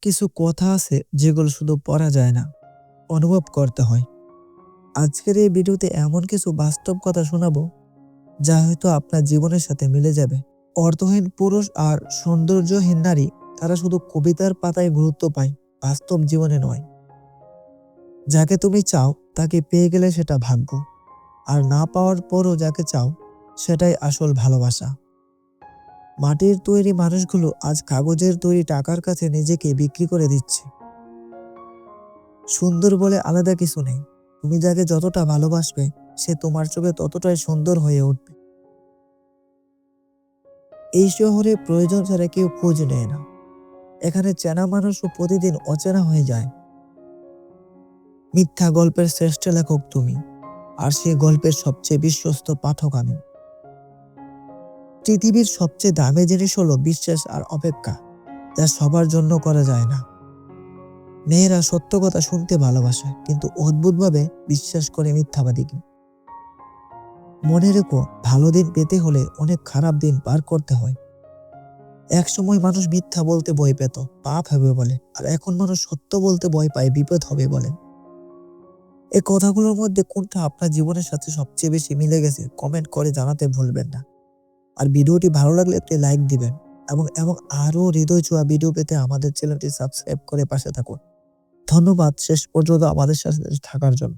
কিছু কথা আছে যেগুলো শুধু পড়া যায় না, অনুভব করতে হয়। আজকের এই ভিডিওতে এমন কিছু বাস্তব কথা শোনাবো যা হয়তো আপনার জীবনের সাথে মিলে যাবে। অর্থহীন পুরুষ আর সৌন্দর্যহীন নারী তারা শুধু কবিতার পাতায় গুরুত্ব পায়, বাস্তব জীবনে নয়। যাকে তুমি চাও তাকে পেয়ে গেলে সেটা ভাগ্য, আর না পাওয়ার পরও যাকে চাও সেটাই আসল ভালোবাসা। মাটির তৈরি মানুষগুলো আজ কাগজের তৈরি টাকার কাছে নিজেকে বিক্রি করে দিচ্ছে। সুন্দর বলে আলাদা কিছু নেই, তুমি যাকে যতটা ভালোবাসবে সে তোমার চোখে ততটাই সুন্দর হয়ে উঠবে। এই শহরে প্রয়োজন ছাড়া কেউ খোঁজ নেয় না, এখানে চেনা মানুষও প্রতিদিন অচেনা হয়ে যায়। মিথ্যা গল্পের শ্রেষ্ঠ লেখক তুমি, আর সেই গল্পের সবচেয়ে বিশ্বস্ত পাঠক আমি। পৃথিবীর সবচেয়ে দামি জিনিস হলো বিশ্বাস আর অপেক্ষা, যা সবার জন্য করা যায় না। মেয়েরা সত্য কথা শুনতে ভালোবাসে, কিন্তু অদ্ভুতভাবে বিশ্বাস করে মিথ্যাবাদীকে। মনে রেখো, ভালো দিন পেতে হলে অনেক খারাপ দিন পার করতে হয়। এক সময় মানুষ মিথ্যা বলতে ভয় পেত, পাপ হবে বলে, আর এখন মানুষ সত্য বলতে ভয় পায়, বিপদ হবে বলে। এই কথাগুলোর মধ্যে কোনটা আপনার জীবনের সাথে সবচেয়ে বেশি মিলে গেছে কমেন্ট করে জানাতে ভুলবেন না। আর ভিডিওটি ভালো লাগলে একটি লাইক দিবেন, এবং আরো হৃদয় ছোঁয়া ভিডিও পেতে আমাদের চ্যানেলটি সাবস্ক্রাইব করে পাশে থাকুন। ধন্যবাদ শেষ পর্যন্ত আমাদের সাথে থাকার জন্য।